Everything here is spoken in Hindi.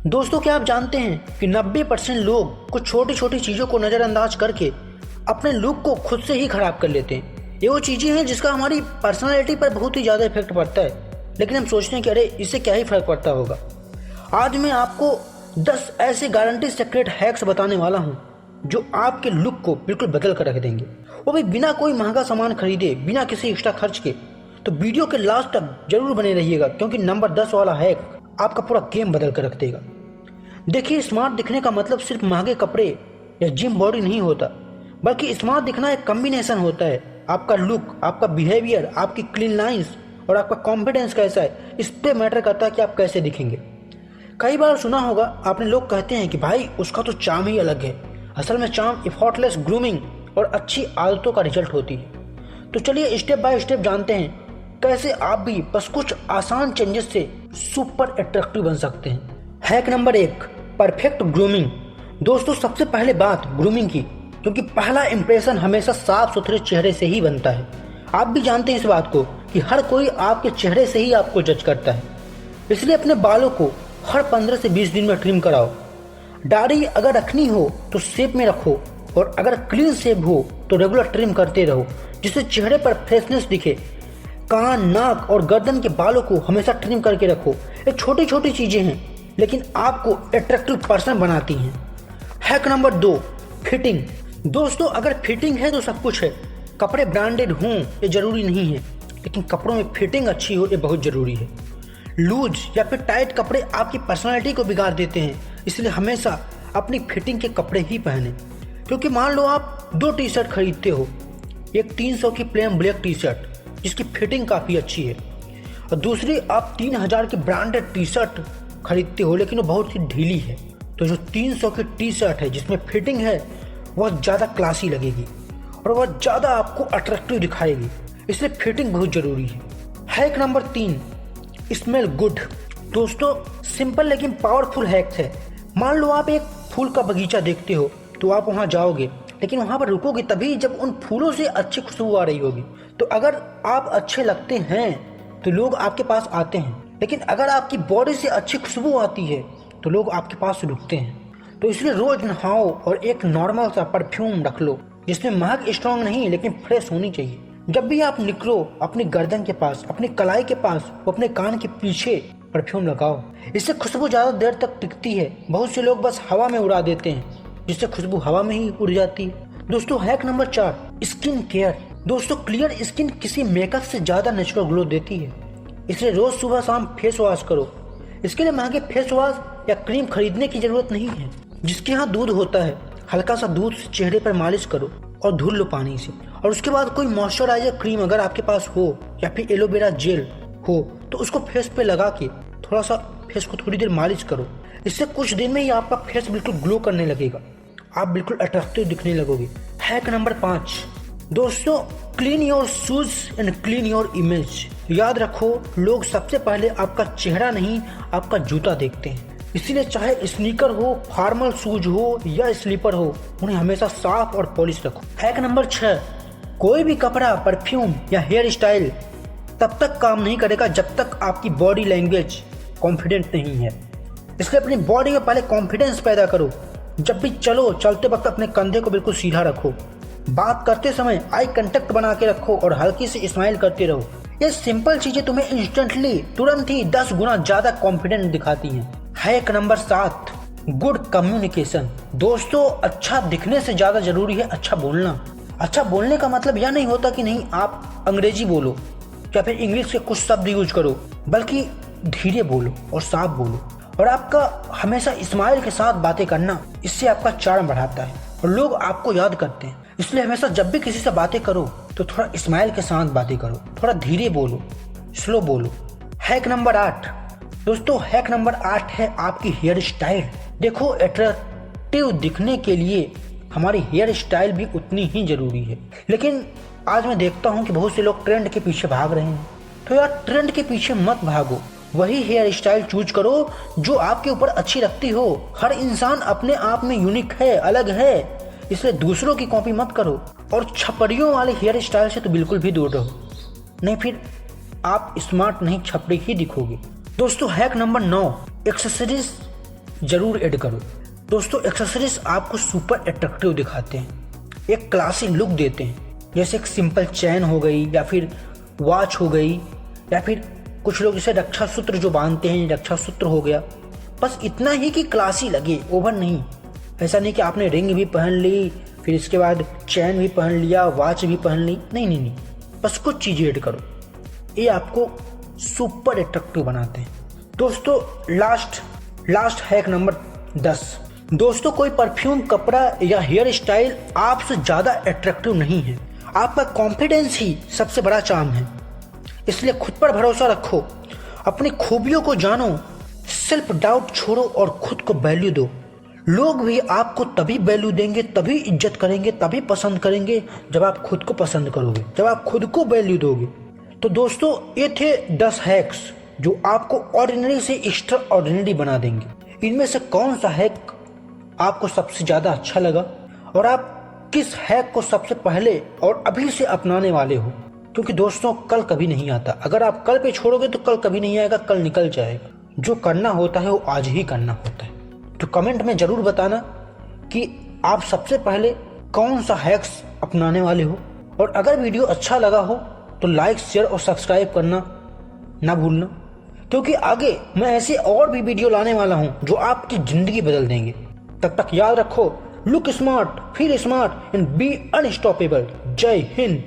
दोस्तों, क्या आप जानते हैं कि 90% लोग कुछ छोटी छोटी चीज़ों को नज़रअंदाज करके अपने लुक को खुद से ही खराब कर लेते हैं। ये वो चीज़ें हैं जिसका हमारी पर्सनालिटी पर बहुत ही ज़्यादा इफेक्ट पड़ता है, लेकिन हम सोचते हैं कि अरे इससे क्या ही फ़र्क पड़ता होगा। आज मैं आपको 10 ऐसे गारंटी सीक्रेट हैक्स बताने वाला हूँ जो आपके लुक को बिल्कुल बदल कर रख देंगे, वो भी बिना कोई महंगा सामान खरीदे, बिना किसी एक्स्ट्रा खर्च के। तो वीडियो के लास्ट तक जरूर बने रहिएगा, क्योंकि नंबर 10 वाला हैक आपका पूरा गेम बदल कर रख देगा। देखिए, स्मार्ट दिखने का मतलब सिर्फ महंगे कपड़े या जिम बॉडी नहीं होता, बल्कि स्मार्ट दिखना एक कॉम्बिनेशन होता है। आपका लुक, आपका बिहेवियर, आपकी क्लीन लाइंस और आपका कॉन्फिडेंस कैसा है, इस पे मैटर करता है कि आप कैसे दिखेंगे। कई बार सुना होगा आपने, लोग कहते हैं कि भाई उसका तो चार्म ही अलग है। असल में चार्म एफर्टलेस ग्रूमिंग और अच्छी आदतों का रिजल्ट होती है। तो चलिए स्टेप बाय स्टेप जानते हैं कैसे आप भी बस कुछ आसान चेंजेस से सुपर अट्रैक्टिव बन सकते हैं। Hack number 1, perfect grooming. दोस्तों, सबसे पहले बात ग्रूमिंग की, क्योंकि पहला इंप्रेशन हमेशा साफ सुथरे चेहरे से ही बनता है। आप भी जानते हैं इस बात को कि हर कोई आपके चेहरे से ही आपको जज करता है। इसलिए अपने बालों को हर 15 से 20 दिन में ट्रिम कराओ। दाढ़ी अगर रखनी हो तो शेप में रखो, और अगर क्लीन शेप हो तो रेगुलर ट्रिम करते रहो, जिससे चेहरे पर फ्रेशनेस दिखे। कान, नाक और गर्दन के बालों को हमेशा ट्रिम करके रखो। ये छोटी छोटी चीजें हैं, लेकिन आपको अट्रैक्टिव पर्सन बनाती हैं। Hack number 2, fitting. दोस्तों, अगर फिटिंग है तो सब कुछ है। कपड़े ब्रांडेड हों ये जरूरी नहीं है, लेकिन कपड़ों में फिटिंग अच्छी हो ये बहुत जरूरी है। लूज या फिर टाइट कपड़े आपकी पर्सनालिटी को बिगाड़ देते हैं, इसलिए हमेशा अपनी फिटिंग के कपड़े ही पहने। क्योंकि मान लो आप 2 टी शर्ट खरीदते हो, एक 300 की प्लेन ब्लैक टी शर्ट जिसकी फिटिंग काफ़ी अच्छी है, और दूसरी आप 3000 की ब्रांडेड टी शर्ट खरीदते हो लेकिन वो बहुत ही ढीली है। तो जो 300 की टी शर्ट है जिसमें फिटिंग है वह ज़्यादा क्लासी लगेगी और वह ज़्यादा आपको अट्रैक्टिव दिखाएगी, इसलिए फिटिंग बहुत ज़रूरी है। Hack number 3, smell good. दोस्तों, सिंपल लेकिन पावरफुल हैक है। मान लो आप एक फूल का बगीचा देखते हो, तो आप वहाँ जाओगे, लेकिन वहाँ पर रुकोगे तभी जब उन फूलों से अच्छी खुशबू आ रही होगी। तो अगर आप अच्छे लगते हैं तो लोग आपके पास आते हैं, लेकिन अगर आपकी बॉडी से अच्छी खुशबू आती है तो लोग आपके पास रुकते हैं। तो इसलिए रोज नहाओ और एक नॉर्मल सा परफ्यूम रख लो, जिसमें महक स्ट्रॉन्ग नहीं लेकिन फ्रेश होनी चाहिए। जब भी आप निकलो, अपनी गर्दन के पास, अपनी कलाई के पास, अपने कान के पीछे परफ्यूम लगाओ। इससे खुशबू ज़्यादा देर तक टिकती है। बहुत से लोग बस हवा में उड़ा देते हैं, जिससे खुशबू हवा में ही उड़ जाती है। दोस्तों, हैक नंबर 4, स्किन केयर। दोस्तों, क्लियर स्किन किसी मेकअप से ज़्यादा नेचुरल ग्लो देती है, इसलिए रोज सुबह शाम फेस वॉश करो। इसके लिए महंगे फेस वॉश या क्रीम खरीदने की जरूरत नहीं है। जिसके यहाँ दूध होता है, हल्का सा दूध से चेहरे पर मालिश करो और धुल लो पानी से, और उसके बाद कोई मॉइस्चराइजर क्रीम अगर आपके पास हो या फिर एलोवेरा जेल हो तो उसको फेस पे लगा के थोड़ा सा फेस को थोड़ी देर मालिश करो। इससे कुछ दिन में ही आपका फेस बिल्कुल ग्लो करने लगेगा, आप बिल्कुल अट्रैक्टिव दिखने लगोगे। हैक नंबर 5, दोस्तों, clean your shoes and clean your image. याद रखो, लोग सबसे पहले आपका चेहरा नहीं आपका जूता देखते हैं, इसीलिए चाहे स्नीकर हो, फॉर्मल शूज हो या स्लीपर हो, उन्हें हमेशा साफ और पॉलिश रखो। हैक नंबर 6, कोई भी कपड़ा, परफ्यूम या हेयर स्टाइल तब तक काम नहीं करेगा जब तक आपकी बॉडी लैंग्वेज कॉन्फिडेंट नहीं है। इसलिए अपनी बॉडी में पहले कॉन्फिडेंस पैदा करो। जब भी चलो, चलते वक्त अपने कंधे को बिल्कुल सीधा रखो। बात करते समय आई कांटेक्ट बना के रखो और हल्की सी स्माइल करते रहो। ये सिंपल चीजें तुम्हें इंस्टेंटली, तुरंत ही 10 गुना ज्यादा कॉन्फिडेंट दिखाती हैं। Hack number 7, good communication. दोस्तों, अच्छा दिखने से ज्यादा जरूरी है अच्छा बोलना। अच्छा बोलने का मतलब यह नहीं होता कि नहीं आप अंग्रेजी बोलो या फिर इंग्लिश के कुछ शब्द यूज करो, बल्कि धीरे बोलो और साफ बोलो। और आपका हमेशा स्माइल के साथ बातें करना, इससे आपका चार्म बढ़ाता है और लोग आपको याद करते हैं। इसलिए हमेशा जब भी किसी से बातें करो तो थोड़ा स्माइल के साथ बातें करो, थोड़ा धीरे बोलो, स्लो बोलो। हैक नंबर 8, दोस्तों, हैक नंबर 8 है आपकी हेयर स्टाइल। देखो, अट्रैक्टिव दिखने के लिए हमारी हेयर स्टाइल भी उतनी ही जरूरी है, लेकिन आज मैं देखता हूँ कि बहुत से लोग ट्रेंड के पीछे भाग रहे हैं। तो यार, ट्रेंड के पीछे मत भागो, वही हेयर स्टाइल चूज करो जो आपके ऊपर अच्छी लगती हो। हर इंसान अपने आप में यूनिक है, अलग है, इसलिए दूसरों की कॉपी मत करो। और छपरियों वाले हेयर स्टाइल से तो बिल्कुल भी दूर रहो, नहीं फिर आप स्मार्ट नहीं छपरी ही दिखोगे। दोस्तों, हैक नंबर 9, एक्सेसरीज जरूर ऐड करो। दोस्तों एक्सेसरीज आपको सुपर अट्रैक्टिव दिखाते हैं, एक क्लासी लुक देते हैं। जैसे एक सिंपल चैन हो गई, या फिर वॉच हो गई, या फिर कुछ लोग जैसे रक्षा सूत्र जो बांधते हैं, रक्षा सूत्र हो गया। बस इतना ही कि क्लासी लगे, ओवर नहीं। ऐसा नहीं कि आपने रिंग भी पहन ली, फिर इसके बाद चैन भी पहन लिया, वॉच भी पहन ली। नहीं नहीं नहीं, बस कुछ चीज़ें ऐड करो, ये आपको सुपर अट्रैक्टिव बनाते हैं। दोस्तों लास्ट हैक नंबर 10। दोस्तों कोई परफ्यूम, कपड़ा या हेयर स्टाइल आपसे ज़्यादा अट्रैक्टिव नहीं है, आपका कॉन्फिडेंस ही सबसे बड़ा चार्म है। इसलिए खुद पर भरोसा रखो, अपनी खूबियों को जानो, सेल्फ डाउट छोड़ो और खुद को वैल्यू दो। लोग भी आपको तभी वैल्यू देंगे, तभी इज्जत करेंगे, तभी पसंद करेंगे जब आप खुद को पसंद करोगे, जब आप खुद को वैल्यू दोगे। तो दोस्तों ये थे 10 हैक्स जो आपको ऑर्डिनरी से एक्स्ट्रा ऑर्डिनरी बना देंगे। इनमें से कौन सा हैक आपको सबसे ज़्यादा अच्छा लगा और आप किस हैक को सबसे पहले और अभी से अपनाने वाले हो? क्योंकि दोस्तों कल कभी नहीं आता, अगर आप कल पे छोड़ोगे तो कल कभी नहीं आएगा, कल निकल जाएगा। जो करना होता है वो आज ही करना होता है। तो कमेंट में ज़रूर बताना कि आप सबसे पहले कौन सा हैक्स अपनाने वाले हो। और अगर वीडियो अच्छा लगा हो तो लाइक, शेयर और सब्सक्राइब करना ना भूलना, क्योंकि आगे मैं ऐसे और भी वीडियो लाने वाला हूं जो आपकी ज़िंदगी बदल देंगे। तब तक याद रखो, look smart, feel smart and be unstoppable. जय हिंद।